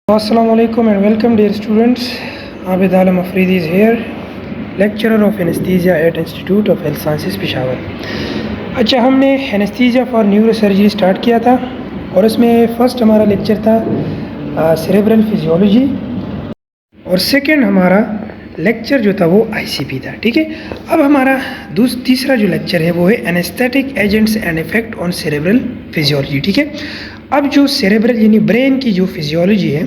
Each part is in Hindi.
Assalamu alaikum and welcome dear students. Abid Alam Afridi is here, lecturer of anesthesia at Institute of Health Sciences Peshawar. अच्छा, हमने एनेस्थीसिया फॉर न्यूरोसर्जरी स्टार्ट किया था और इसमें फ़र्स्ट हमारा लेक्चर था सेरेब्रल फिजियोलॉजी और सेकंड हमारा लेक्चर जो था वो आईसीपी था. ठीक है, अब हमारा तीसरा जो लेक्चर है वो है anaesthetic agents and effect on cerebral physiology. ठीक है, अब जो सेरेब्रल यानी ब्रेन की जो फिजियोलॉजी है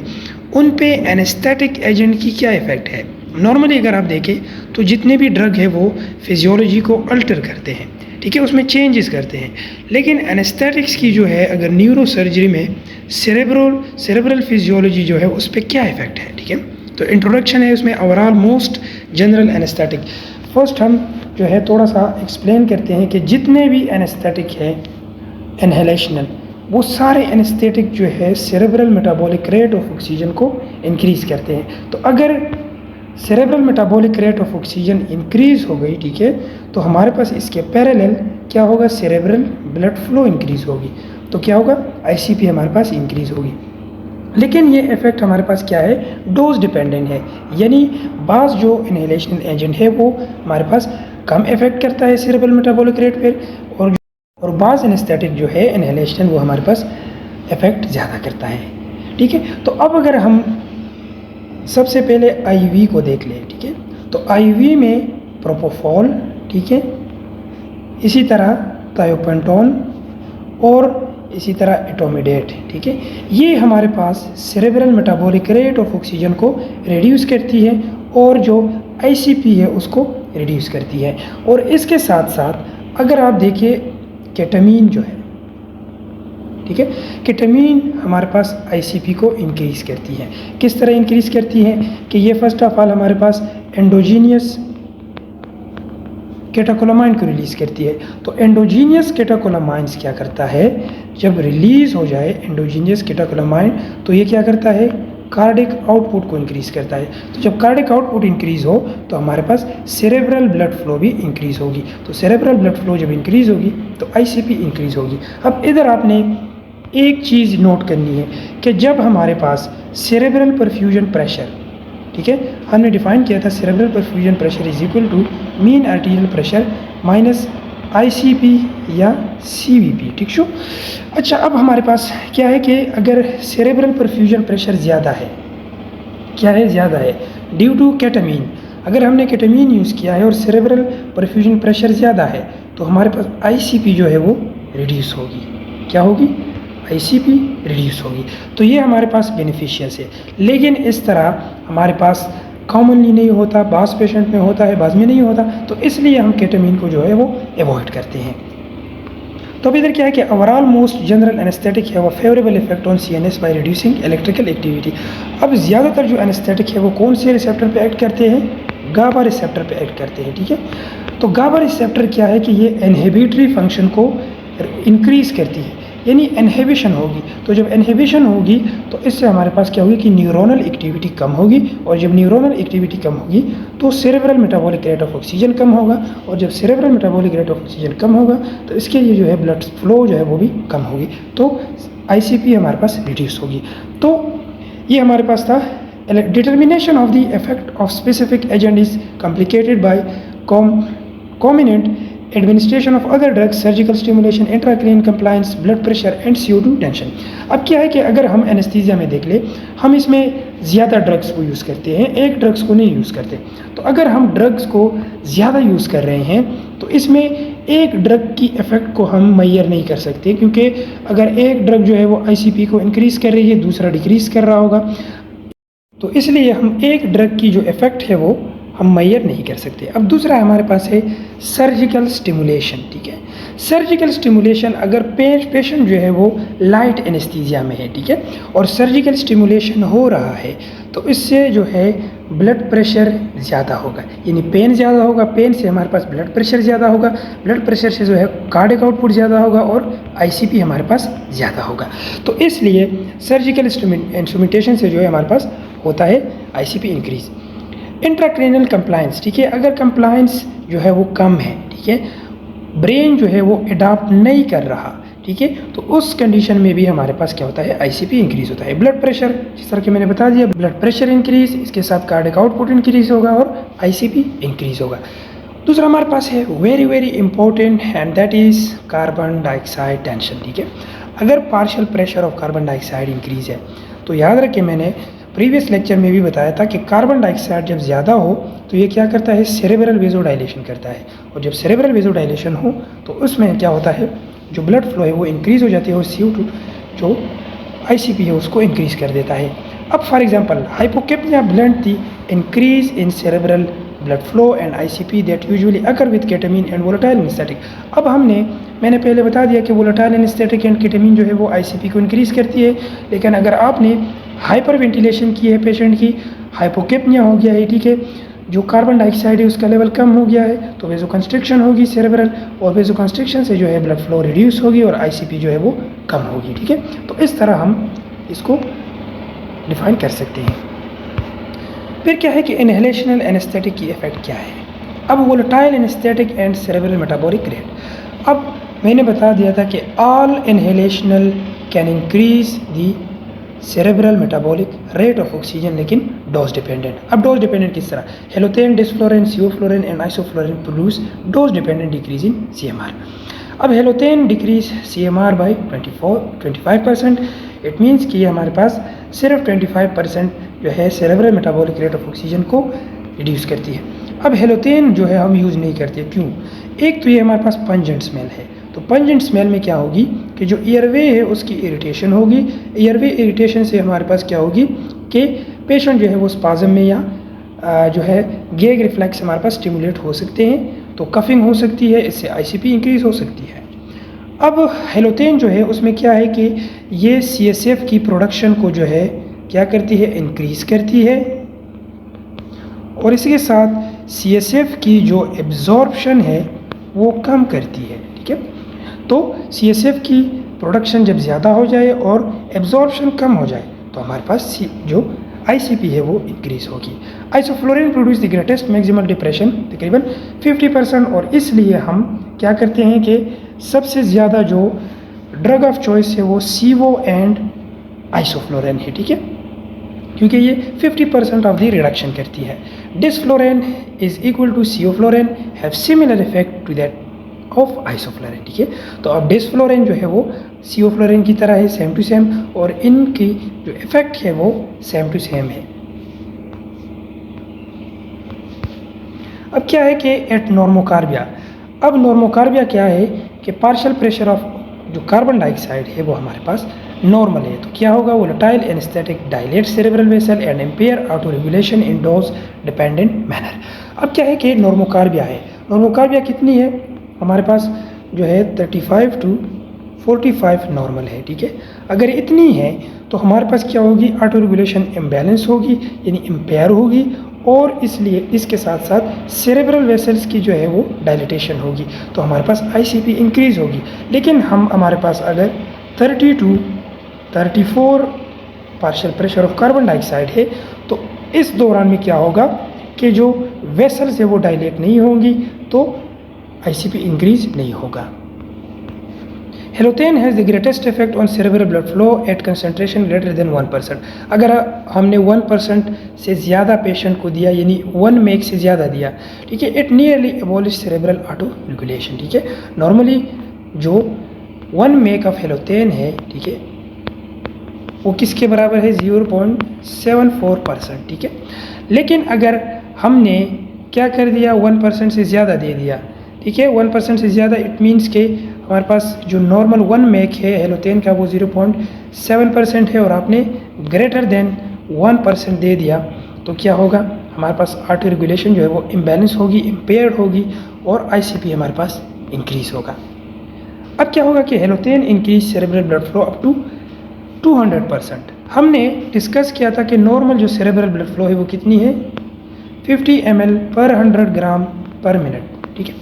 उन पे एनेस्थेटिक एजेंट की क्या इफ़ेक्ट है. नॉर्मली अगर आप देखें तो जितने भी ड्रग है वो फिजियोलॉजी को अल्टर करते हैं. ठीक है, उसमें चेंजेस करते हैं, लेकिन एनेस्थेटिक्स की जो है अगर न्यूरो सर्जरी में सेरेब्रल फिजियोलॉजी जो है उस पर क्या इफ़ेक्ट है. ठीक है, तो इंट्रोडक्शन है उसमें overall most general anaesthetic. First हम जो है थोड़ा सा एक्सप्लेन करते हैं कि जितने भी एनेस्थेटिक है इनहेलेशनल वो सारे एनेस्थेटिक जो है cerebral metabolic rate of oxygen को इंक्रीज़ करते हैं. तो अगर cerebral metabolic rate of oxygen increase हो गई, ठीक है, तो हमारे पास इसके पैरेलल क्या होगा, सेरेब्रल ब्लड फ्लो इंक्रीज़ होगी. तो क्या होगा, आईसीपी हमारे पास इंक्रीज़ होगी. लेकिन ये इफ़ेक्ट हमारे पास क्या है, डोज डिपेंडेंट है. यानी बाज़ जो इनहेलेशनल एजेंट है वो हमारे पास कम इफ़ेक्ट करता है सेरेब्रल मेटाबॉलिक रेट पर, और बाज़ एनेस्थेटिक जो है इनहेलेशन वो हमारे पास इफ़ेक्ट ज़्यादा करता है. ठीक है, तो अब अगर हम सबसे पहले आईवी को देख लें. ठीक है, तो आईवी में प्रोपोफॉल, ठीक है, इसी तरह थायोपेंटोन और इसी तरह एटोमिडेट. ठीक है, ये हमारे पास cerebral metabolic rate of oxygen को रिड्यूस करती है और जो आईसीपी है उसको रिड्यूस करती है. और इसके साथ साथ अगर आप देखिए केटामीन जो है, ठीक है, केटामीन हमारे पास आईसीपी को इंक्रीज़ करती है. किस तरह इंक्रीज़ करती है कि ये फर्स्ट ऑफ ऑल हमारे पास एंडोजीनियस केटाकोलामाइन को रिलीज़ करती है. तो एंडोजीनियस केटाकोलामाइंस क्या करता है, जब रिलीज़ हो जाए एंडोजीनियस केटाकोलामाइन तो ये क्या करता है, कार्डिक आउटपुट को इंक्रीज़ करता है. तो जब कार्डिक आउटपुट इंक्रीज़ हो तो हमारे पास सेरेब्रल ब्लड फ्लो भी इंक्रीज़ होगी. तो सेरेब्रल ब्लड फ्लो जब इंक्रीज़ होगी तो आईसीपी इंक्रीज़ होगी. अब इधर आपने एक चीज़ नोट करनी है कि जब हमारे पास सेरेब्रल परफ्यूजन प्रेशर, ठीक है, हमने डिफाइन किया था cerebral perfusion pressure is equal to mean arterial pressure minus ICP या सीवीपी. ठीक शो. अच्छा, अब हमारे पास क्या है कि अगर सेरेब्रल परफ्यूजन प्रेशर ज़्यादा है, क्या है, ज़्यादा है ड्यू टू केटामीन. अगर हमने केटामीन यूज़ किया है और सेरेब्रल परफ्यूजन प्रेशर ज़्यादा है तो हमारे पास आईसीपी जो है वो रिड्यूस होगी. क्या होगी, आईसीपी रिड्यूस होगी. तो ये हमारे पास बेनिफिशियस है. लेकिन इस तरह हमारे पास कॉमनली नहीं होता, बाज़ पेशेंट में होता है, बाज़ में नहीं होता, तो इसलिए हम केटामीन को जो है वो अवॉइड करते हैं. तो अब इधर क्या है कि ओवरऑल मोस्ट जनरल एनेस्थेटिक है वो favourable effect on CNS by reducing electrical activity. अब ज़्यादातर जो एनेस्थेटिक है वो कौन से रिसेप्टर पे एक्ट करते हैं, गाबा रिसेप्टर पे एक्ट करते हैं. ठीक है, तो गाबा रिसेप्टर क्या है कि ये इनहिबिटरी फंक्शन को इंक्रीज़ करती है, यानी इनहिबिशन होगी. तो जब इनहिबिशन होगी तो इससे हमारे पास क्या होगी कि न्यूरोनल एक्टिविटी कम होगी, और जब न्यूरोनल एक्टिविटी कम होगी तो cerebral metabolic rate of oxygen कम होगा, और जब cerebral metabolic rate of oxygen कम होगा तो इसके लिए जो है ब्लड फ्लो जो है वो भी कम होगी, तो आईसीपी हमारे पास रिड्यूस होगी. तो ये हमारे पास था. Determination of the effect of specific agent is complicated by combinant administration of other drugs, surgical stimulation, intracranial compliance, blood pressure and CO2 tension. अब क्या है कि अगर हम एनेस्थीसिया में देख ले, हम इसमें ज़्यादा ड्रग्स को यूज़ करते हैं, एक ड्रग्स को नहीं यूज़ करते. तो अगर हम ड्रग्स को ज़्यादा यूज़ कर रहे हैं तो इसमें एक ड्रग की इफ़ेक्ट को हम मैयर नहीं कर सकते, क्योंकि अगर एक ड्रग जो है वो आईसीपी को इंक्रीज़ कर रही है, दूसरा डिक्रीज़ कर रहा होगा, तो इसलिए हम एक ड्रग की जो इफ़ेक्ट है वो हम मैयर नहीं कर सकते. अब दूसरा हमारे पास है सर्जिकल स्टिमुलेशन. ठीक है, सर्जिकल स्टिमुलेशन अगर पेशेंट जो है वो लाइट एनेस्थीसिया में है, ठीक है, और सर्जिकल स्टिमुलेशन हो रहा है तो इससे जो है ब्लड प्रेशर ज़्यादा होगा, यानी पेन ज़्यादा होगा, पेन से हमारे पास ब्लड प्रेशर ज़्यादा होगा, ब्लड प्रेशर से जो है कार्डिक आउटपुट ज़्यादा होगा और आईसीपी हमारे पास ज़्यादा होगा. तो इसलिए सर्जिकल इंस्ट्रूमेंटेशन से जो है हमारे पास होता है आईसीपी इंक्रीज़. इंट्राक्रेनियल कंप्लायंस, ठीक है, अगर कंप्लायंस जो है वो कम है, ठीक है, ब्रेन जो है वो अडॉप्ट नहीं कर रहा, ठीक है। तो उस कंडीशन में भी हमारे पास क्या होता है, आईसीपी इंक्रीज होता है। ब्लड प्रेशर, जिस तरह कि मैंने बता दिया, ब्लड प्रेशर इंक्रीज, इसके साथ कार्डियक आउटपुट इंक्रीज होगा और आईसीपी इंक्रीज होगा। दूसरा हमारे पास है very very important and that is carbon dioxide tension, ठीक है। अगर partial pressure of carbon dioxide increase है तो याद रखें, मैंने प्रीवियस लेक्चर में भी बताया था कि कार्बन डाइऑक्साइड जब ज़्यादा हो तो ये क्या करता है, सेरेब्रल वेजोडाइलेशन करता है, और जब सेरेब्रल वेजोडाइलेशन हो तो उसमें क्या होता है, जो ब्लड फ्लो है वो इंक्रीज़ हो जाती है और CO2 जो आईसीपी है उसको इंक्रीज़ कर देता है। अब for example hypocapnia blunt the increase in cerebral blood flow and ICP that usually occur with ketamine and volatile anaesthetic. अब मैंने पहले बता दिया कि वोलेटाइल एनेस्थेटिक एंड केटामीन जो है वो आईसीपी को इंक्रीज़ करती है, लेकिन अगर आपने हाइपर वेंटिलेशन की है, पेशेंट की हाइपोकेप्निया हो गया है, ठीक है, जो कार्बन डाइऑक्साइड है उसका लेवल कम हो गया है, तो वेजो कंस्ट्रिक्शन होगी सेरेब्रल, और वेजो कंस्ट्रिक्शन से जो है ब्लड फ्लो रिड्यूस होगी और आईसीपी जो है वो कम होगी, ठीक है। तो इस तरह हम इसको डिफाइन कर सकते हैं। फिर क्या है कि इनहेलेशनल एनेस्थेटिक की इफेक्ट क्या है। अब volatile anaesthetic and cerebral metabolic rate, अब मैंने बता दिया था कि all inhalational can increase the cerebral metabolic rate of oxygen, लेकिन डोज डिपेंडेंट। अब डोज डिपेंडेंट किस तरह, halothane, desflurane, sevoflurane and isoflurane produce dose dependent decrease in CMR। अब halothane decrease CMR by 25%, it means कि हमारे पास सिर्फ 25% जो है cerebral metabolic rate of oxygen को रिड्यूस करती है। अब हेलोथेन जो है हम यूज़ नहीं करते, क्यों? एक तो ये हमारे पास पंजेंट स्मेल है, तो पंजेंट स्मेल में क्या होगी कि जो एयरवे है उसकी इरिटेशन होगी, एयरवे इरिटेशन से हमारे पास क्या होगी कि पेशेंट जो है वो स्पाज्म में या जो है गैग रिफ्लेक्स हमारे पास स्टिमुलेट हो सकते हैं, तो कफिंग हो सकती है, इससे आईसीपी इंक्रीज हो सकती है। अब हेलोथेन जो है उसमें क्या है कि ये CSF की प्रोडक्शन को जो है क्या करती है, इंक्रीज करती है, और इसके साथ CSF की जो एब्जॉर्प्शन है वो कम करती है, ठीक है। तो CSF की प्रोडक्शन जब ज़्यादा हो जाए और एब्जॉर्प्शन कम हो जाए तो हमारे पास जो आईसीपी है वो इंक्रीज होगी। Isoflurane produce the greatest maximal depression तकरीबन 50%, और इसलिए हम क्या करते हैं कि सबसे ज़्यादा जो ड्रग ऑफ चॉइस है वो CO एंड आइसोफ्लोरेन है, ठीक है, क्योंकि ये 50% ऑफ द रिडक्शन करती है। Desflurane is equal to sevoflurane, have similar effect to that of isoflurane, ठीक है। तो अब डिस्फ्लोरेन जो है वो सियोफ्लोरेन की तरह है, सेम टू सेम, और इनकी जो इफेक्ट है वो सेम टू सेम है। अब क्या है कि एट नॉर्मोकार्बिया, अब नॉर्मोकार्बिया क्या है कि पार्शियल प्रेशर ऑफ जो कार्बन डाइऑक्साइड है वो हमारे पास नॉर्मल है, तो क्या होगा, volatile anaesthetic dilate cerebral vessel and empire auto regulation in dose dependent manner. अब क्या है कि नॉर्मोकार्बिया है, नॉर्मोकार्बिया कितनी है हमारे पास जो है 35 to 45 नॉर्मल है, ठीक है। अगर इतनी है तो हमारे पास क्या होगी, ऑटो रेगुलेशन इम्बैलेंस होगी, यानी इम्पेयर होगी, और इसलिए इसके साथ साथ सेरेब्रल वेसल्स की जो है वो डायलिटेशन होगी, तो हमारे पास आईसीपी इंक्रीज होगी। लेकिन हमारे पास अगर 30 to 34 partial pressure of carbon dioxide है तो इस दौरान में क्या होगा कि जो वेसल्स है वो डायलेट नहीं होंगी, तो आईसीपी इंक्रीज नहीं होगा। Halothane has the greatest effect on cerebral blood flow at concentration greater than 1%। अगर हमने 1% से ज़्यादा पेशेंट को दिया, यानी 1 मेक से ज़्यादा दिया, ठीक है, it nearly abolish cerebral auto regulation, ठीक है। नॉर्मली जो 1 मेक ऑफ हेलोथेन है, ठीक है, वो किसके बराबर है, 0.74%, ठीक है। लेकिन अगर हमने क्या कर दिया, 1% से ज़्यादा दे दिया, ठीक है, 1% से ज़्यादा, इट मीन्स के हमारे पास जो नॉर्मल 1 मेक है हेलोथेन का वो 0.7% है, और आपने ग्रेटर देन 1% दे दिया, तो क्या होगा, हमारे पास ऑटो रेगुलेशन जो है वो इम्बैलेंस होगी, इम्पेयर्ड होगी, और आईसीपी हमारे पास इंक्रीज होगा। अब क्या होगा कि halothane increase cerebral blood flow up to 200%। हमने डिस्कस किया था कि नॉर्मल जो सेरेब्रल ब्लड फ्लो है वो कितनी है, 50 ml पर 100 ग्राम पर मिनट, ठीक है।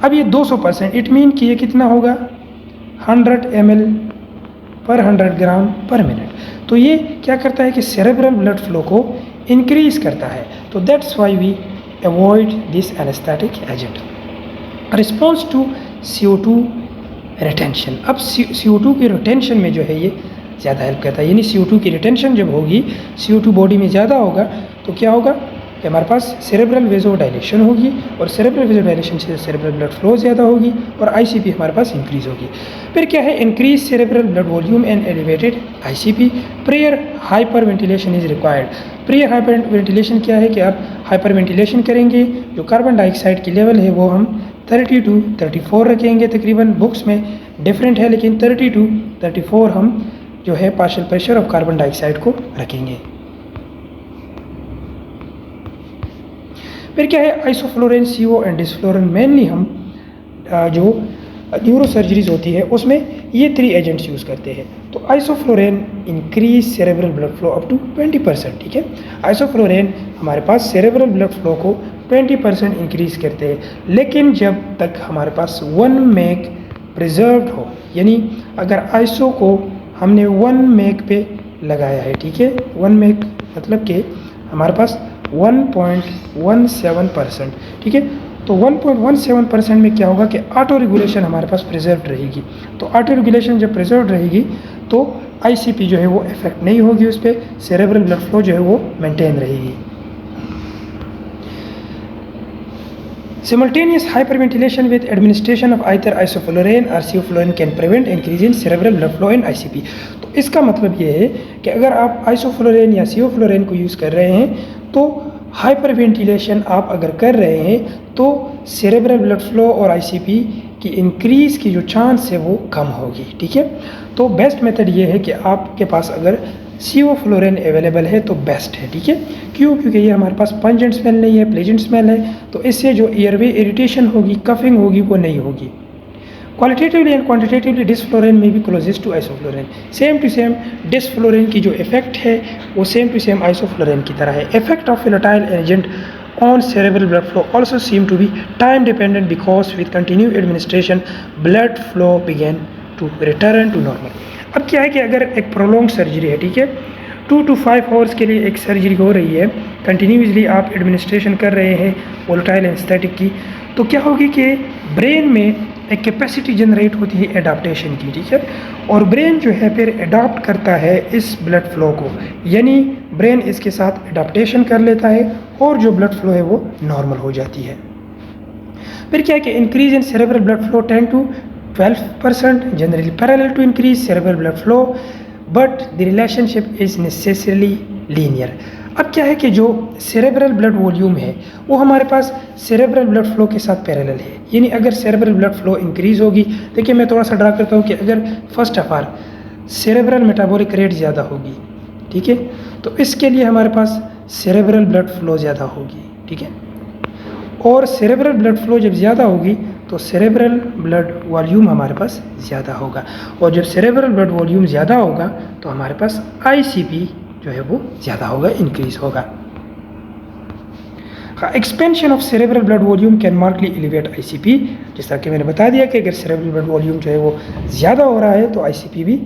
अब ये 200%, इट मीन कि ये कितना होगा, 100 ml पर 100 ग्राम पर मिनट। तो ये क्या करता है कि सेरेब्रल ब्लड फ्लो को इंक्रीज करता है, तो that's why we avoid this anaesthetic agent. Response to CO2 retention. अब CO2 की रिटेंशन में जो है ये ज़्यादा हेल्प करता है, यानी CO2 की रिटेंशन जब होगी, CO2 बॉडी में ज़्यादा होगा तो क्या होगा कि हमारे पास सेरेब्रल वेज़ोडाइलेशन होगी, और सेरेब्रल वेज़ोडाइलेशन से सेरेब्रल ब्लड फ्लो ज़्यादा होगी और ICP हमारे पास इंक्रीज़ होगी। फिर क्या है, increase cerebral blood volume and elevated ICP। Prayer hyper ventilation is required. Prayer hyper ventilation क्या है कि आप हाइपर वेंटिलेशन करेंगे, जो कार्बन डाइऑक्साइड की लेवल है वो हम 30 to 34 रखेंगे, तकरीबन बुक्स में डिफरेंट है लेकिन 30 to 34 हम जो है partial pressure of carbon dioxide को रखेंगे। फिर क्या है, आइसोफ्लोरेन, CO एंड डिसफ्लोरेन मेनली हम जो न्यूरो सर्जरीज होती है उसमें ये 3 एजेंट्स यूज़ करते हैं। तो isoflurane increase cerebral blood flow up to 20%, ठीक है। आइसोफ्लोरेन हमारे पास सेरेब्रल ब्लड फ्लो को 20% इंक्रीज़ करते हैं, लेकिन जब तक हमारे पास 1 मेग प्रिजर्व्ड हो, यानी अगर आइसो को हमने 1 मेग पे लगाया है, ठीक है, 1 मेग मतलब कि हमारे पास 1.17%, ठीक है। तो 1.17% में क्या होगा कि ऑटो रेगुलेशन हमारे पास प्रिजर्व्ड रहेगी। तो ऑटो रेगुलेशन जब प्रिजर्व्ड रहेगी तो ICP जो है वो इफेक्ट नहीं होगी उस पर, सेरेब्रल ब्लड फ्लो जो है वो मेंटेन रहेगी। Simultaneous hyperventilation with administration of either isoflurane or sevoflurane can prevent increase in cerebral blood flow and ICP। तो इसका मतलब ये है कि अगर आप आइसोफ्लोरेन या sevoflurane को यूज़ कर रहे हैं तो हाइपरवेंटिलेशन आप अगर कर रहे हैं तो सेरेब्रल ब्लड फ्लो और ICP की इंक्रीज़ की जो चांस है वो कम होगी, ठीक है। तो बेस्ट मेथड ये है कि आपके पास अगर sevoflurane अवेलेबल है तो बेस्ट है, ठीक है। क्यों? क्योंकि ये हमारे पास पंजेंट स्मेल नहीं है, प्लेजेंट स्मेल है, तो इससे जो एयरवे इरिटेशन होगी, कफिंग होगी, वो नहीं होगी। क्वालिटेटिवली एंड क्वांटिटेटिवली डिसफ्लोरेन में भी closest to isoflurane, same to same desflurane की जो इफेक्ट है वो सेम टू सेम आइसोफ्लोरेन की तरह है। Effect of volatile agent on cerebral blood flow also seem to be time dependent because with continued administration blood flow began to return to normal। अब क्या है कि अगर एक प्रोलॉन्ग सर्जरी है, ठीक है, 2 to 5 आवर्स के लिए एक सर्जरी हो रही है, कंटिन्यूसली आप एडमिनिस्ट्रेशन कर रहे हैं वोलेटाइल एनेस्थेटिक की, तो क्या होगी कि ब्रेन में एक कैपेसिटी जनरेट होती है एडाप्टेशन की, ठीक है, और ब्रेन जो है फिर एडाप्ट करता है इस ब्लड फ्लो को, यानी ब्रेन इसके साथ एडाप्टेशन कर लेता है और जो ब्लड फ्लो है वो नॉर्मल हो जाती है। फिर क्या है कि increase in cerebral blood flow 10 to 12% generally parallel to increase cerebral blood flow, but the relationship is necessarily linear. अब क्या है कि जो सेरेब्रल ब्लड वॉल्यूम है वो हमारे पास सेरेब्रल ब्लड फ्लो के साथ पैरेलल है, यानी अगर सेरेब्रल ब्लड फ्लो इंक्रीज़ होगी, देखिए मैं थोड़ा सा ड्रा करता हूँ कि अगर first of all cerebral metabolic rate ज़्यादा होगी, ठीक है, तो इसके लिए हमारे पास सेरेब्रल ब्लड फ्लो ज़्यादा होगी, ठीक है, और सेरेब्रल ब्लड फ्लो जब ज़्यादा होगी तो सेरेब्रल ब्लड वॉल्यूम हमारे पास ज़्यादा होगा, और जब सेरेब्रल ब्लड वॉल्यूम ज़्यादा होगा तो हमारे पास ICP जो है वो ज़्यादा होगा, इंक्रीज़ होगा। Expansion of cerebral blood volume can markedly elevate ICP। जिस तरह कि मैंने बता दिया कि अगर सेरेब्रल ब्लड वॉल्यूम जो है वो ज़्यादा हो रहा है तो ICP भी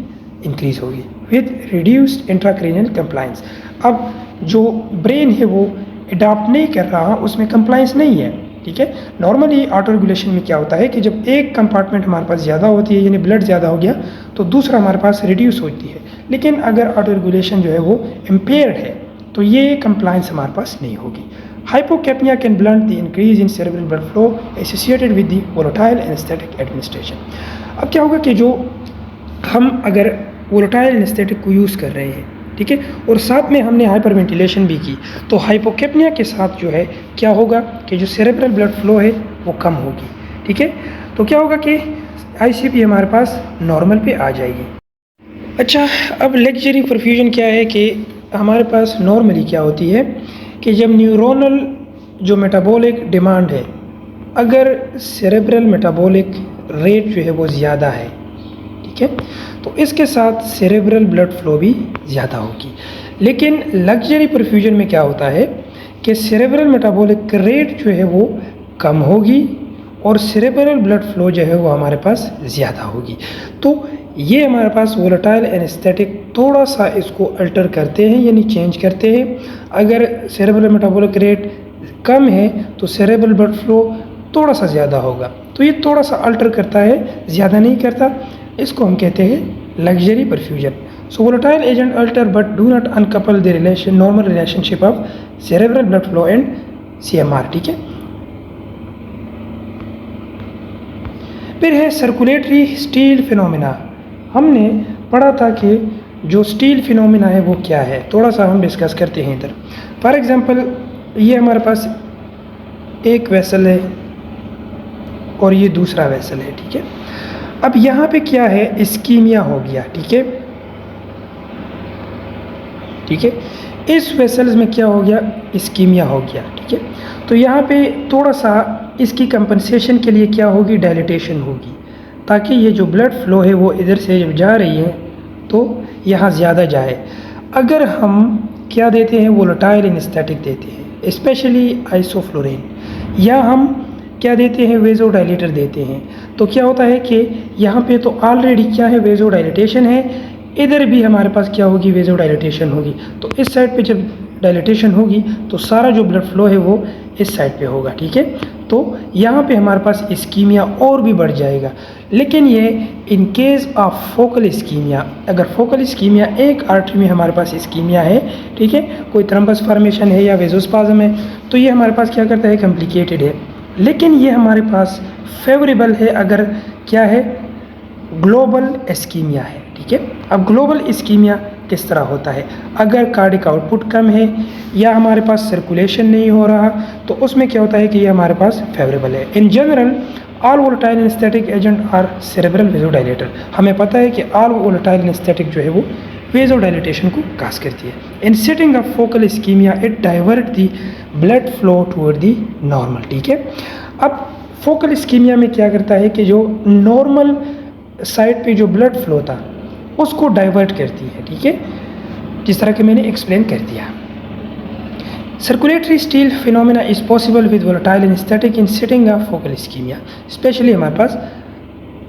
इंक्रीज़ होगी विद रिड्यूस्ड इंट्राक्रेनियल कंप्लाइंस। अब जो ब्रेन है वो अडॉप्ट नहीं कर रहा, उसमें कंप्लाइंस नहीं है, ठीक है। नॉर्मली ऑटो रेगुलेशन में क्या होता है कि जब एक कंपार्टमेंट हमारे पास ज़्यादा होती है, यानी ब्लड ज़्यादा हो गया, तो दूसरा हमारे पास रिड्यूस होती है, लेकिन अगर ऑटो रेगुलेशन जो है वो इम्पेयर्ड है तो ये कंप्लाइंस हमारे पास नहीं होगी। Hypocapnia can blunt the increase in cerebral blood flow associated with the volatile anaesthetic administration. अब क्या होगा कि जो हम अगर वोलेटाइल एनेस्थेटिक को यूज़ कर रहे हैं, ठीक है, और साथ में हमने हाइपर वेंटिलेशन भी की, तो हाइपोकैप्निया के साथ जो है क्या होगा कि जो सेरेब्रल ब्लड फ्लो है वो कम होगी, ठीक है। तो क्या होगा कि ICP हमारे पास नॉर्मल पे आ जाएगी। अच्छा, अब लग्जरी परफ्यूजन क्या है कि हमारे पास नॉर्मली क्या होती है कि जब न्यूरोनल जो मेटाबॉलिक डिमांड है, अगर सेरेब्रल मेटाबॉलिक रेट जो है वो ज़्यादा है, ठीक है, तो इसके साथ सेरेब्रल ब्लड फ्लो भी ज़्यादा होगी। लेकिन लग्जरी परफ्यूजन में क्या होता है कि सेरेब्रल मेटाबॉलिक रेट जो है वो कम होगी और सेरेब्रल ब्लड फ्लो जो है वो हमारे पास ज़्यादा होगी। तो ये हमारे पास वोलेटाइल एनेस्थेटिक थोड़ा सा इसको अल्टर करते हैं, यानी चेंज करते हैं। अगर सेरेब्रल मेटाबॉलिक रेट कम है तो सेरेब्रल ब्लड फ्लो थोड़ा सा ज़्यादा होगा, तो ये थोड़ा सा अल्टर करता है, ज़्यादा नहीं करता। इसको हम कहते हैं luxury perfusion. So volatile agent alter but do not uncouple the normal relationship of cerebral blood flow and CMR, ठीक है। फिर है सर्कुलेटरी स्टील फिनोमिना। हमने पढ़ा था कि जो स्टील फिनोमिना है वो क्या है, थोड़ा सा हम डिस्कस करते हैं इधर। फॉर एग्जांपल ये हमारे पास एक वेसल है और ये दूसरा वेसल है, ठीक है। अब यहाँ पे क्या है, इस्कीमिया हो गया, ठीक है, ठीक है। इस वेसल्स में क्या हो गया, इस्कीमिया हो गया, ठीक है। तो यहाँ पे थोड़ा सा इसकी कंपनसेशन के लिए क्या होगी, डायलिटेशन होगी, ताकि ये जो ब्लड फ्लो है वो इधर से जब जा रही है तो यहाँ ज़्यादा जाए। अगर हम क्या देते हैं, वोलेटाइल एनेस्थेटिक देते हैं, स्पेशली आइसोफ्लोरेन, या हम क्या देते हैं, वेजोडाइलेटर देते हैं, तो क्या होता है कि यहाँ पे तो ऑलरेडी क्या है, वेजोडाइलेटेशन है, इधर भी हमारे पास क्या होगी, वेजोडाइलेटेशन होगी। तो इस साइड पे जब डायलिटेशन होगी तो सारा जो ब्लड फ्लो है वो इस साइड पे होगा, ठीक है। तो यहाँ पे हमारे पास इस्कीमिया और भी बढ़ जाएगा। लेकिन ये in case of focal ischaemia, अगर फोकल इस्कीमिया एक आर्टरी में हमारे पास इस्कीमिया है, ठीक है, कोई थ्रम्बस फॉर्मेशन है या वेजोस्पाज्म है, तो ये हमारे पास क्या करता है, कॉम्प्लिकेटेड है। लेकिन ये हमारे पास फेवरेबल है अगर क्या है, ग्लोबल इस्कीमिया है, ठीक है। अब ग्लोबल इस्कीमिया किस तरह होता है, अगर कार्डिक आउटपुट कम है या हमारे पास सर्कुलेशन नहीं हो रहा, तो उसमें क्या होता है कि ये हमारे पास फेवरेबल है। In general all volatile anaesthetic agent are cerebral vasodilator. हमें पता है कि ऑल वोलेटाइल एनेस्थेटिक जो है वो वेजोडाइलेटेशन को काज करती है। In setting of focal ischaemia it divert the blood flow toward the normal, ठीक है। अब फोकल इस्कीमिया में क्या करता है कि जो नॉर्मल साइड पे जो ब्लड फ्लो था उसको डाइवर्ट करती है, ठीक है, जिस तरह के मैंने एक्सप्लेन कर दिया। Circulatory steal phenomena is possible with volatile anaesthetic in setting of focal ischaemia, specially हमारे पास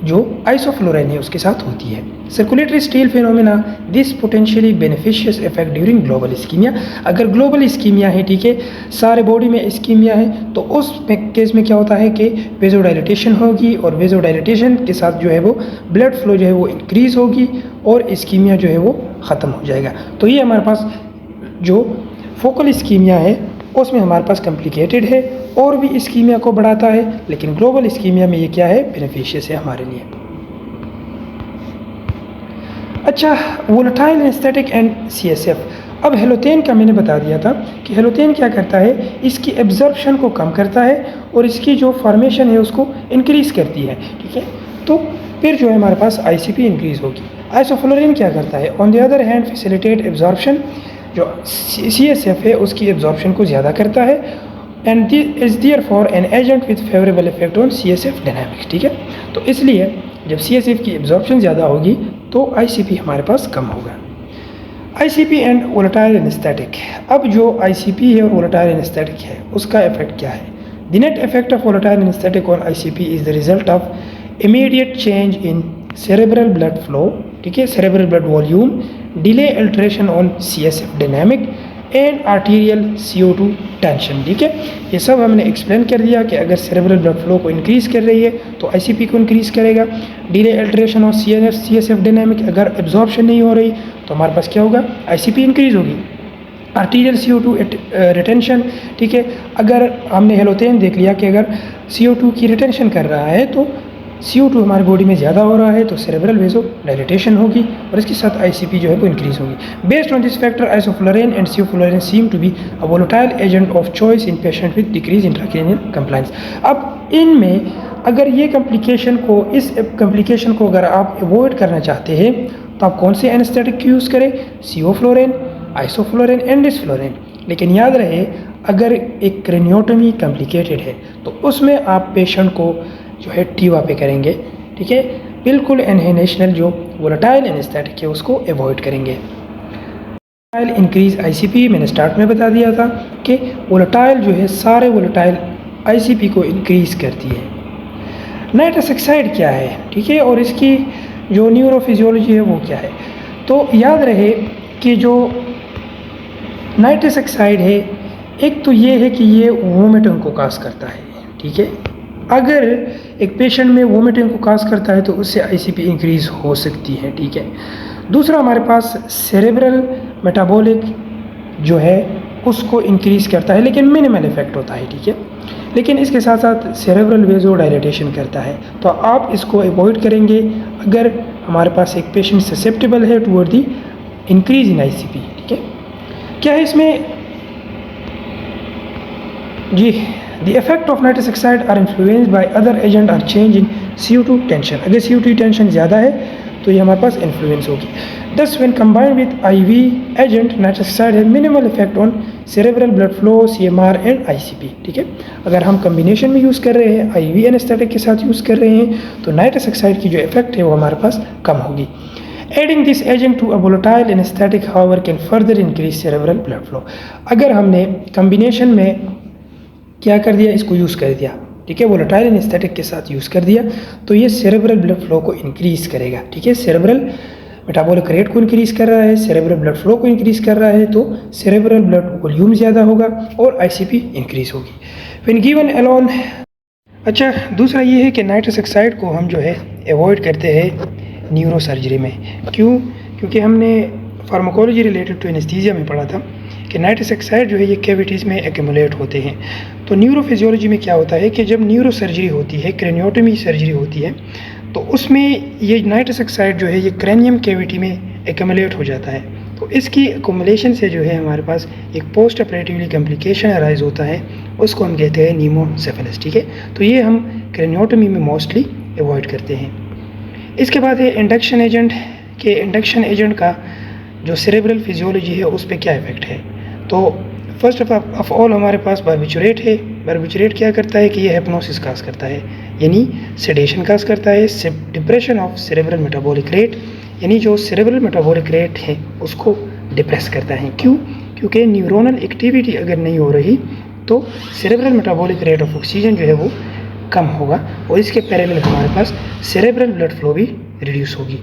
जो आइसोफ्लोराइन है उसके साथ होती है। Circulatory steal phenomena this potentially beneficious effect during global ischaemia. अगर ग्लोबल इस्कीमिया है, ठीक है, सारे बॉडी में इस्कीमिया है, तो उस केस में क्या होता है कि वेजोडाइलेटेशन होगी और वेजोडाइलेटेशन के साथ जो है वो ब्लड फ्लो जो है वो इंक्रीज होगी और इस्कीमिया जो है वो ख़त्म हो जाएगा। तो ये हमारे पास जो फोकल इस्कीमिया है उसमें हमारे पास कॉम्प्लिकेटेड है और भी इस्कीमिया को बढ़ाता है, लेकिन ग्लोबल इस्कीमिया में ये क्या है, बेनिफिशियस है हमारे लिए। अच्छा, वोलेटाइल एनेस्थेटिक एंड CSF। अब हेलोथेन का मैंने बता दिया था कि हेलोथेन क्या करता है, इसकी एब्जॉर्प्शन को कम करता है और इसकी जो फॉर्मेशन है उसको इंक्रीज़ करती है, ठीक है। तो फिर जो है हमारे पास ICP इंक्रीज़ होगी। आइसोफ्लोरिन क्या करता है, on the other hand facilitate absorption, जो CSF है उसकी एब्जॉर्प्शन को ज़्यादा करता है, and is there for an agent with favourable effect on CSF dynamics, ठीक है। तो इसलिए जब CSF की एब्जॉर्प्शन ज़्यादा होगी तो ICP हमारे पास कम होगा। ICP and volatile anaesthetic. अब जो ICP है और वोलेटाइल एनेस्थेटिक है उसका इफेक्ट क्या है। The net effect of volatile anaesthetic on ICP is the result of immediate change in cerebral blood flow, ठीक है, cerebral blood volume, delay alteration on CSF dynamic and arterial CO2 tension, ठीक है। ये सब हमने एक्सप्लेन कर दिया कि अगर सेरेब्रल ब्लड फ्लो को इंक्रीज़ कर रही है तो ICP को इंक्रीज़ करेगा। Delay alteration of CSF dynamic, अगर एब्जॉर्प्शन नहीं हो रही तो हमारे पास क्या होगा, ICP इंक्रीज़ होगी। आर्टीरियल CO2 रिटेंशन, ठीक है, अगर हमने हेलोथेन देख लिया कि अगर CO2 की रिटेंशन कर रहा है तो CO2 हमारी बॉडी में ज़्यादा हो रहा है तो सेरेब्रल वेजोडाइलेटेशन होगी और इसके साथ ICP जो है वो इंक्रीज़ होगी। Based on this factor isoflurane and sevoflurane seem to be a volatile agent of choice in patient with decrease intracranial compliance. अब इनमें अगर ये कॉम्प्लिकेशन को, इस कॉम्प्लिकेशन को अगर आप अवॉइड करना चाहते हैं तो आप कौन से एनेस्थेटिक यूज़ करें, सियोफ्लोरेन, आइसोफ्लोरेन एंड डिस्फ्लोरेन। लेकिन याद रहे अगर एक क्रेनियोटोमी कॉम्प्लिकेटेड है तो उसमें आप पेशेंट को जो है टीवा पे करेंगे, ठीक है, बिल्कुल इनहेलेशनल जो वोलेटाइल एनेस्थेटिक है उसको अवॉइड करेंगे। वोलेटाइल इंक्रीज ICP मैंने स्टार्ट में बता दिया था कि वोलेटाइल जो है सारे वोलेटाइल ICP को इंक्रीज़ करती है। नाइट्रस ऑक्साइड क्या है, ठीक है, और इसकी जो न्यूरोफिजियोलॉजी है वो क्या है। तो याद रहे कि जो नाइट्रस ऑक्साइड है, एक तो ये है कि ये वोमिटिंग को काज करता है, ठीक है। अगर एक पेशेंट में वोमिटिंग को काज करता है तो उससे आईसीपी इंक्रीज हो सकती है, ठीक है। दूसरा हमारे पास सेरेब्रल मेटाबॉलिक जो है उसको इंक्रीज करता है, लेकिन मिनिमल इफेक्ट होता है, ठीक है। लेकिन इसके साथ साथ सेरेब्रल वेजो डायलेटेशन करता है, तो आप इसको अवॉइड करेंगे अगर हमारे पास एक पेशेंट ससेप्टेबल है toward the increase in ICP, ठीक है। क्या है इसमें जी, the effect of nitrous oxide are influenced by other agent or change in CO2 tension. अगर CO2 टेंशन ज़्यादा है तो ये हमारे पास इन्फ्लुएंस होगी। Thus when combined with IV agent nitrous oxide है minimal effect on cerebral blood flow, CMR and ICP, ठीक है। अगर हम कम्बिनेशन में यूज़ कर रहे हैं, IV एनेस्थेटिक के साथ यूज़ कर रहे हैं, तो नाइट्रस ऑक्साइड की जो इफेक्ट है वो हमारे पास कम होगी। Adding this agent to a volatile anesthetic, however, can further increase cerebral blood flow। अगर हमने कम्बिनेशन में क्या कर दिया, इसको यूज़ कर दिया, ठीक है, वोलेटाइल एनेस्थेटिक के साथ यूज़ कर दिया, तो ये सेरेब्रल ब्लड फ्लो को इंक्रीज़ करेगा, ठीक है। सेरेब्रल मेटाबॉलिक रेट को इंक्रीज़ कर रहा है, सेरेब्रल ब्लड फ्लो को इंक्रीज़ कर रहा है, तो सेरेब्रल ब्लड वॉल्यूम ज़्यादा होगा और ICP इंक्रीज़ होगी व्हेन गिवन अलोन। अच्छा, दूसरा ये है कि नाइट्रस ऑक्साइड को हम जो है अवॉइड करते हैं न्यूरो सर्जरी में। क्यों? क्योंकि हमने फार्माकोलॉजी रिलेटेड टू एनेस्थीसिया में पढ़ा था कि नाइट्रस ऑक्साइड जो है ये कैविटीज़ में एक्यूमुलेट होते हैं। तो न्यूरोफिजियोलॉजी में क्या होता है कि जब न्यूरो सर्जरी होती है, क्रेनियोटमी सर्जरी होती है, तो उसमें ये नाइट्रस ऑक्साइड जो है ये क्रैनियम कैविटी में एक्यूमुलेट हो जाता है। तो इसकी एक्यूमुलेशन से जो है हमारे पास एक पोस्ट ऑपरेटिवली कॉम्प्लिकेशन अराइज होता है, उसको हम कहते हैं नीमोसेफेलस, ठीक है। तो ये हम क्रेनियोटमी में मोस्टली अवॉइड करते हैं। इसके बाद है इंडक्शन एजेंट के इंडक्शन एजेंट का जो सेरेब्रल फिजियोलॉजी है उस पर क्या इफेक्ट है। तो फर्स्ट ऑफ ऑल हमारे पास बार्बिचुरेट है। बार्बिचुरेट क्या करता है कि ये हिप्नोसिस काज करता है, यानी सेडेशन काज करता है, depression of cerebral metabolic rate, यानी जो सेरेब्रल मेटाबॉलिक रेट है उसको डिप्रेस करता है। क्यों? क्योंकि न्यूरोनल एक्टिविटी अगर नहीं हो रही तो cerebral metabolic rate of oxygen जो है वो कम होगा और इसके पैरेलल हमारे पास सेरेब्रल ब्लड फ्लो भी रिड्यूस होगी।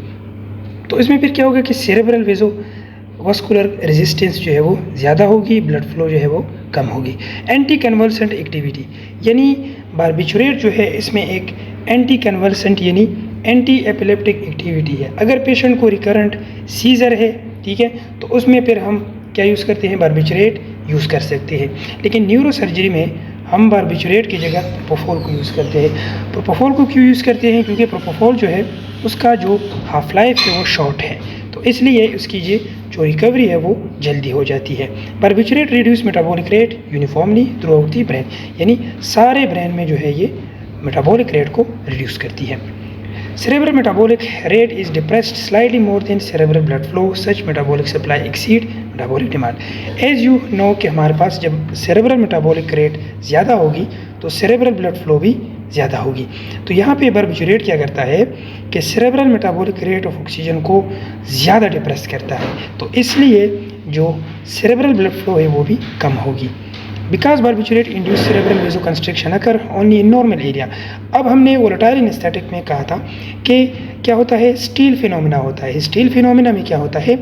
तो इसमें फिर क्या होगा कि सेरेब्रल वेजो वास्कुलर रेजिस्टेंस जो है वो ज़्यादा होगी, ब्लड फ्लो जो है वो कम होगी। एंटी कन्वल्सेंट एक्टिविटी, यानी बार्बिचुरेट जो है इसमें एक एंटी कन्वल्सेंट यानी एंटी एपिलेप्टिक एक्टिविटी है। अगर पेशेंट को रिकरेंट सीजर है, ठीक है, तो उसमें फिर हम क्या यूज़ करते हैं, बार्बिचुरेट यूज़ कर सकते हैं। लेकिन न्यूरो सर्जरी में हम बार्बिचुरेट की जगह प्रोपोफॉल को यूज़ करते हैं। प्रोपोफॉल को क्यों यूज़ करते हैं? क्योंकि प्रोपोफॉल जो है उसका जो हाफ लाइफ है वो शॉर्ट है, तो इसलिए उसकी जो रिकवरी है वो जल्दी हो जाती है। Barbiturate reduce metabolic rate uniformly through out the brain, यानी सारे ब्रेन में जो है ये मेटाबॉलिक रेट को रिड्यूस करती है। Cerebral metabolic rate is depressed slightly more than cerebral blood flow. Such metabolic supply exceed metabolic demand. As you know कि हमारे पास जब cerebral metabolic rate ज़्यादा होगी तो cerebral blood flow भी ज़्यादा होगी। तो यहाँ पे बार्बिचुरेट क्या करता है कि cerebral metabolic rate of oxygen को ज़्यादा डिप्रेस करता है, तो इसलिए जो cerebral blood flow है वो भी कम होगी। Because barbiturate induce cerebral वेजोकंस्ट्रिक्शन occur only in normal area. अब हमने वोलेटाइल एनेस्थेटिक में कहा था कि क्या होता है, स्टील फिनोमिना होता है। स्टील फिनोमिना में क्या होता है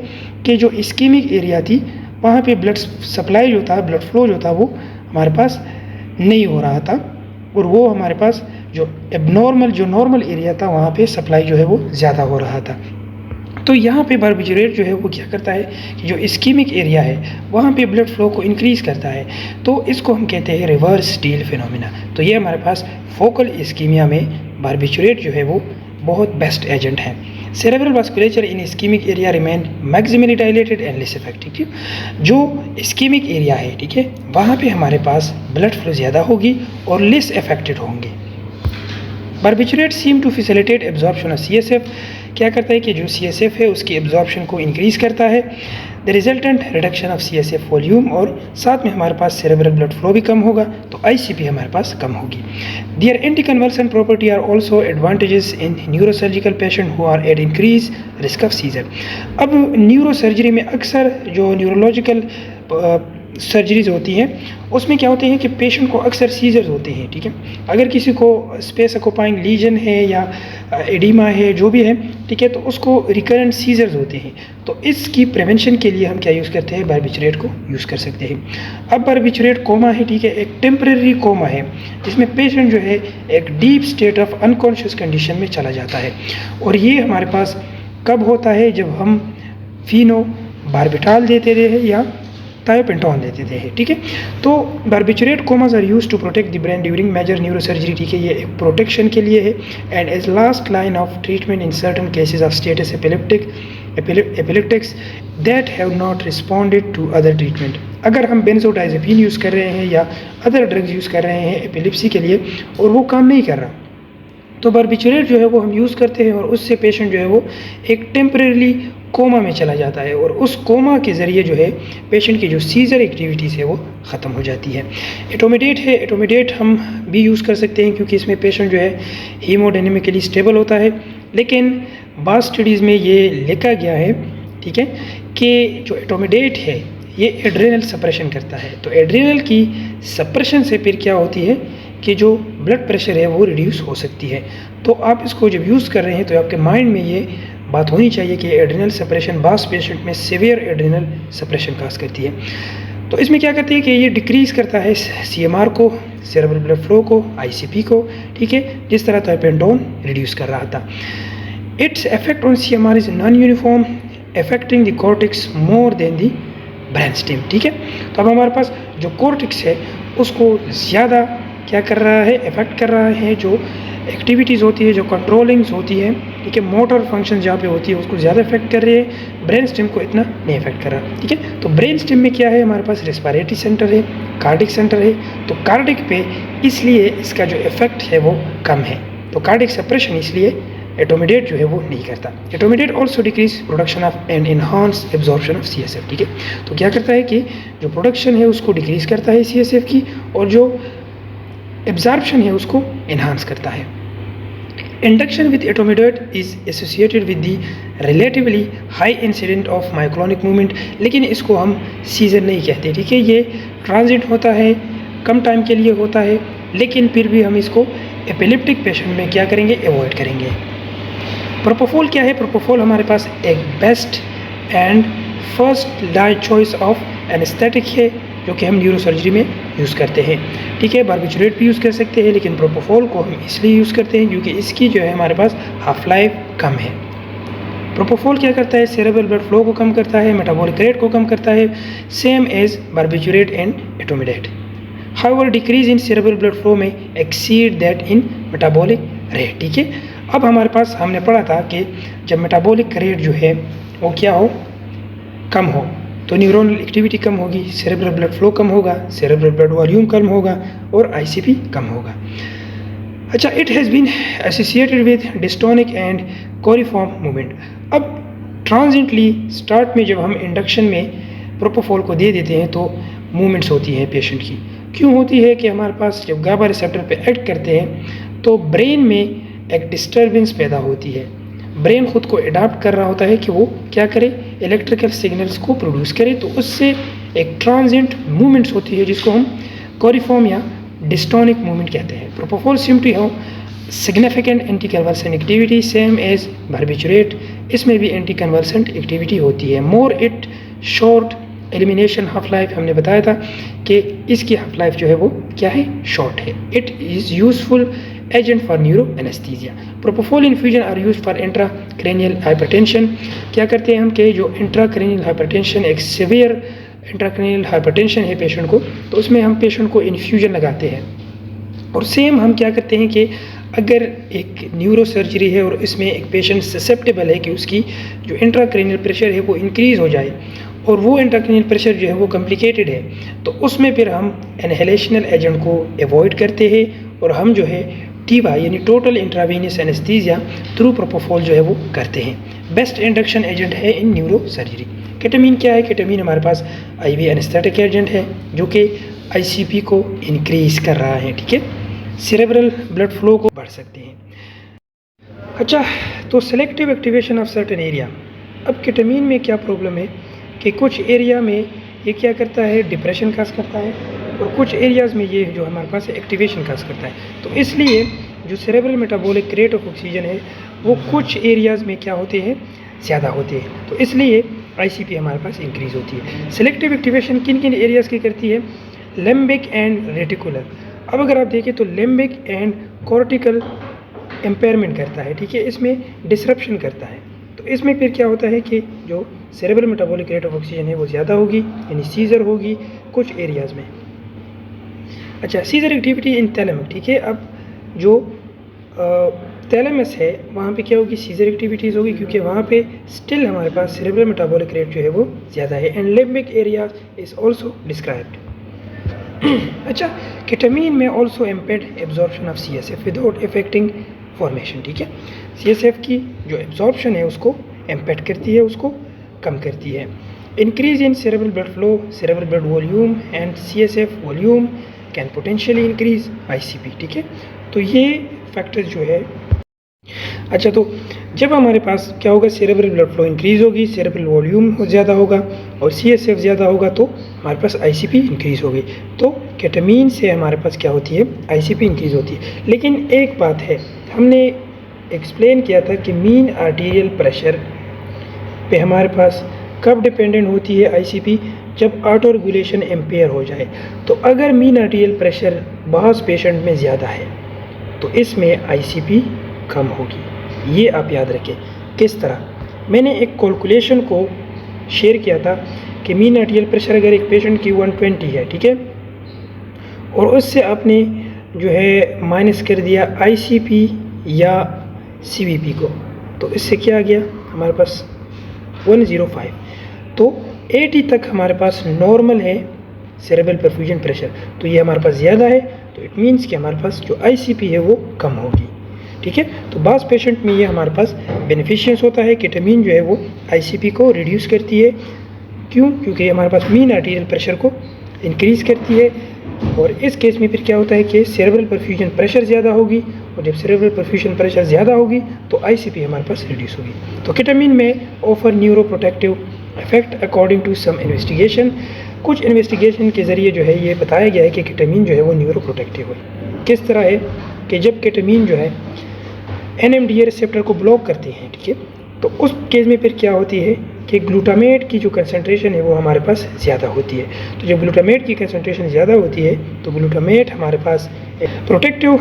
कि जो इस्कीमिक एरिया थी वहाँ पे ब्लड सप्लाई जो था, ब्लड फ्लो जो था वो हमारे पास नहीं हो रहा था, और वो हमारे पास जो एबनॉर्मल जो नॉर्मल एरिया था वहाँ पे सप्लाई जो है वो ज़्यादा हो रहा था। तो यहाँ पे बार्बिचुरेट जो है वो क्या करता है कि जो इस्कीमिक एरिया है वहाँ पे ब्लड फ्लो को इंक्रीज़ करता है, तो इसको हम कहते हैं रिवर्स स्टील फिनोमिना। तो ये हमारे पास फोकल इस्कीमिया में बार्बिचुरेट जो है वो बहुत बेस्ट एजेंट है। Cerebral vasculature in ischaemic area remain maximally dilated and less effective. जो इस्कीमिक एरिया है, ठीक है, वहाँ पे हमारे पास ब्लड फ्लो ज़्यादा होगी और लेस अफेक्टेड होंगे। Barbiturate seem to facilitate absorption of CSF। क्या करता है कि जो CSF है उसकी एब्जॉर्प्शन को इंक्रीज़ करता है, the resultant reduction of CSF volume, और साथ में हमारे पास सेरेब्रल ब्लड फ्लो भी कम होगा, तो ICP हमारे पास कम होगी। Their anti convulsant property are also advantages in neurosurgical patient who are at increase risk of seizure. अब न्यूरो सर्जरी में अक्सर जो न्यूरोलॉजिकल सर्जरीज होती हैं उसमें क्या होते हैं कि पेशेंट को अक्सर सीजर्स होते हैं, ठीक है। अगर किसी को स्पेस ऑक्यूपाइंग लीजन है या एडिमा है जो भी है, ठीक है, तो उसको रिकरेंट सीजर्स होते हैं। तो इसकी प्रिवेंशन के लिए हम क्या यूज़ करते हैं, बारबिचरेट को यूज़ कर सकते हैं। अब बारबिचरेट कोमा है, ठीक है, एक टेम्परेरी कोमा है जिसमें पेशेंट जो है एक deep state of unconscious condition में चला जाता है। और ये हमारे पास कब होता है, जब हम फिनो बारबिटाल देते रहे या थायोपेंटोन देते थे, ठीक है। तो barbiturate comas are use to protect the brain during major neurosurgery, ठीक है, ये एक प्रोटेक्शन के लिए है। And as last line of treatment in certain cases of status epilepticus that have not responded to other treatment. अगर हम बेंजोडाइजेपिन यूज़ कर रहे हैं या अदर ड्रग्स यूज़ कर रहे हैं एपिलेप्सी के लिए और वो काम नहीं कर रहा, तो बारबिचरेट जो है वो हम यूज़ करते हैं और उससे पेशेंट जो है वो एक टेम्परेरी कोमा में चला जाता है और उस कोमा के ज़रिए जो है पेशेंट की जो सीजर एक्टिविटीज़ है वो ख़त्म हो जाती है। एटोमिडेट है, एटोमिडेट हम भी यूज़ कर सकते हैं क्योंकि इसमें पेशेंट जो है हीमोडायनेमिकली स्टेबल होता है। लेकिन बाद स्टडीज़ में ये लिखा गया है, ठीक है, कि जो एटोमिडेट है ये एड्रेनल सप्रेशन करता है। तो एड्रेनल की सप्रेशन से फिर क्या होती है कि जो ब्लड प्रेशर है वो रिड्यूस हो सकती है। तो आप इसको जब यूज़ कर रहे हैं तो आपके माइंड में ये बात होनी चाहिए कि एड्रेनल सप्रेशन बास पेशेंट में सीवियर एड्रेनल सप्रेशन काज करती है। तो इसमें क्या करती है कि ये डिक्रीज़ करता है CMR को, सेरेब्रल ब्लड फ्लो को, ICP को, ठीक है, जिस तरह थायोपेंटोन रिड्यूस कर रहा था। Its effect on CMR is non uniform affecting the cortex more than the brain stem, ठीक है। तो अब हमारे पास जो कॉर्टेक्स है उसको ज़्यादा क्या कर रहा है, इफेक्ट कर रहा है। जो एक्टिविटीज़ होती है, जो कंट्रोलिंग्स होती है, ठीक है, मोटर फंक्शन जहाँ पे होती है उसको ज़्यादा इफेक्ट कर रही है, ब्रेन स्टेम को इतना नहीं इफेक्ट कर रहा, ठीक है। तो ब्रेन स्टेम में क्या है, हमारे पास रेस्पिरेटरी सेंटर है, कार्डिक सेंटर है। तो कार्डिक पे इसलिए इसका जो इफेक्ट है वो कम है। तो कार्डिक सप्रेशन इसलिए एटोमिडेट जो है वो नहीं करता। Etomidate also decrease production of and enhance absorption of CSF, ठीक है। तो क्या करता है कि जो प्रोडक्शन है उसको डिक्रीज करता है CSF की और जो एब्जॉर्प्शन है उसको इन्हांस करता है। Induction with etomidate is associated with the relatively high incident of myoclonic movement, लेकिन इसको हम सीजर नहीं कहते, ठीक है। ये ट्रांजिट होता है, कम टाइम के लिए होता है, लेकिन फिर भी हम इसको एपिलेप्टिक पेशेंट में क्या करेंगे, अवॉइड करेंगे। प्रोपोफोल क्या है, प्रोपोफोल हमारे पास एक best and first line choice of anaesthetic है जो कि हम न्यूरोसर्जरी में यूज़ करते हैं, ठीक है। बारबिचरेट भी यूज़ कर सकते हैं, लेकिन प्रोपोफोल को हम इसलिए यूज़ करते हैं क्योंकि इसकी जो है हमारे पास हाफ लाइफ कम है। प्रोपोफोल क्या करता है, सेरेब्रल ब्लड फ्लो को कम करता है, मेटाबॉलिक रेट को कम करता है, same as barbiturate and etomidate. However decrease in cerebral blood flow में exceed that in metabolic rate, ठीक है। अब हमारे पास हमने पढ़ा था कि जब मेटाबॉलिक रेट जो है वो क्या हो, कम हो, तो न्यूरोनल एक्टिविटी कम होगी, सेरेब्रल ब्लड फ्लो कम होगा, सेरेब्रल ब्लड वॉल्यूम कम होगा और ICP कम होगा। अच्छा, it has been associated with dystonic and choreiform movement. अब ट्रांजिएंटली स्टार्ट में जब हम इंडक्शन में प्रोपोफोल को दे देते हैं तो मूवमेंट्स होती हैं पेशेंट की। क्यों होती है कि हमारे पास जब गाबा रिसेप्टर पे एक्ट करते हैं तो ब्रेन में एक डिस्टर्बेंस पैदा होती है। ब्रेन खुद को अडाप्ट कर रहा होता है कि वो क्या करे, इलेक्ट्रिकल सिग्नल्स को प्रोड्यूस करे, तो उससे एक ट्रांजिएंट मूवमेंट्स होती है जिसको हम कोरिफॉर्म या डिस्टोनिक मूवमेंट कहते हैं। Propofol seem to have significant anti convulsant activity same as barbiturate, इसमें भी एंटी कन्वर्सेंट एक्टिविटी होती है। More it short elimination half life, हमने बताया था कि इसकी हाफ लाइफ जो है वो क्या है, शॉर्ट है। It is useful agent for neuro anaesthesia. Propofol infusion are use for intracranial hypertension. क्या करते हैं हम कि जो इंट्राक्रेनियल हाइपरटेंशन, एक सीवियर इंट्राक्रेनियल हाइपरटेंशन है पेशेंट को, तो उसमें हम पेशेंट को इन्फ्यूजन लगाते हैं। और सेम हम क्या करते हैं कि अगर एक न्यूरो सर्जरी है और इसमें एक पेशेंट ससेप्टेबल है कि उसकी जो इंट्राक्रेनियल प्रेशर है वो इंक्रीज़ हो जाए और वो इंट्राक्रेनियल प्रेशर जो है वो कॉम्प्लिकेटेड है, तो उसमें फिर हम इनहेलेशनल एजेंट को अवॉइड करते हैं और हम जो है टीवा यानी टोटल इंट्रावेनियस एनेस्थीसिया थ्रू प्रोपोफोल जो है वो करते हैं। बेस्ट इंडक्शन एजेंट है इन न्यूरो सर्जरी। केटामीन क्या है, केटामीन हमारे पास IV एनेस्थेटिक एजेंट है जो कि ICP को इंक्रीज़ कर रहा है, ठीक है। सेरेब्रल ब्लड फ्लो को बढ़ सकते हैं। अच्छा, तो selective activation of certain area. अब केटामीन में क्या प्रॉब्लम है कि कुछ एरिया में ये क्या करता है, डिप्रेशन काज करता है, और कुछ एरियाज़ में ये जो हमारे पास एक्टिवेशन काज करता है। तो इसलिए जो cerebral metabolic rate of oxygen है वो कुछ एरियाज़ में क्या होते हैं, ज़्यादा होते हैं। तो इसलिए आईसीपी हमारे पास इंक्रीज़ होती है। सिलेक्टिव एक्टिवेशन किन किन एरियाज़ की करती है, लिम्बिक एंड रेटिकुलर। अब अगर आप देखें तो लिम्बिक एंड कॉर्टिकल एम्पेयरमेंट करता है, ठीक है, इसमें डिसरप्शन करता है। तो इसमें फिर क्या होता है कि जो cerebral metabolic rate of oxygen है वो ज़्यादा होगी, यानी सीजर होगी कुछ एरियाज़ में। अच्छा, सीजर एक्टिविटी इन थैलेमस, ठीक है। अब जो थैलेमस है वहाँ पे क्या होगी, सीजर एक्टिविटीज़ होगी, क्योंकि वहाँ पे स्टिल हमारे पास सेरेब्रल मेटाबॉलिक रेट जो है वो ज़्यादा है। And limbic area is also described. अच्छा, केटामीन में also impede absorption of CSF without affecting formation, ठीक है। CSF की जो एब्जॉर्प्शन है उसको इम्पेड करती है, उसको कम करती है। Increase in cerebral blood flow, cerebral blood volume and CSF volume can potentially increase ICP, ठीक है। तो ये फैक्टर्स जो है, अच्छा, तो जब हमारे पास क्या होगा, सेरेब्रल ब्लड फ्लो इंक्रीज़ होगी, सेरेब्रल वॉल्यूम ज़्यादा होगा और CSF ज़्यादा होगा, तो हमारे पास ICP इंक्रीज़ होगी। तो केटामीन से हमारे पास क्या होती है, ICP इंक्रीज़ होती है। लेकिन एक बात है, हमने एक्सप्लेन किया था कि मीन आर्टीरियल प्रेशर पे हमारे पास कब डिपेंडेंट होती है ICP, जब ऑटो रेगुलेशन इम्पेयर हो जाए। तो अगर मीन आर्टीरियल प्रेशर बाज़ पेशेंट में ज़्यादा है तो इसमें ICP कम होगी। ये आप याद रखें। किस तरह, मैंने एक कैलकुलेशन को शेयर किया था कि मीन आर्टीरियल प्रेशर अगर एक पेशेंट की 120 है, ठीक है, और उससे आपने जो है माइनस कर दिया ICP या CVP को, तो इससे क्या आ गया हमारे पास 105। तो 80 तक हमारे पास नॉर्मल है सेरेब्रल परफ्यूजन प्रेशर, तो ये हमारे पास ज़्यादा है, तो इट मीन्स कि हमारे पास जो ICP है वो कम होगी, ठीक है। तो बाज़ पेशेंट में ये हमारे पास बेनिफिशियस होता है, केटामीन जो है वो ICP को रिड्यूस करती है। क्यों? क्योंकि हमारे पास मीन आर्टीरियल प्रेशर को इंक्रीज़ करती है, और इस केस में फिर क्या होता है कि सेरेब्रल परफ्यूजन प्रेशर ज़्यादा होगी, और जब सेरेब्रल परफ्यूजन प्रेशर ज़्यादा होगी तो ICP हमारे पास रिड्यूस होगी। तो केटामीन में offer neuroprotective effect according to some investigation. कुछ इन्वेस्टिगेशन के ज़रिए जो है ये बताया गया है कि केटामीन जो है वो न्यूरोप्रोटेक्टिव है। किस तरह है कि जब केटामीन जो है NMDA रिसेप्टर को ब्लॉक करते हैं, ठीक है, तो उस केस में फिर क्या होती है कि ग्लूटामेट की जो कंसंट्रेशन है वो हमारे पास ज़्यादा होती है। तो जब ग्लूटामेट की कंसंट्रेशन ज़्यादा होती है तो ग्लूटामेट हमारे पास प्रोटेक्टिव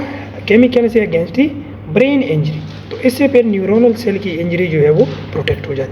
केमिकल से अगेंस्ट दी ब्रेन इंजरी, तो इससे फिर न्यूरोनल सेल की इंजरी जो है वो प्रोटेक्ट हो जाती है।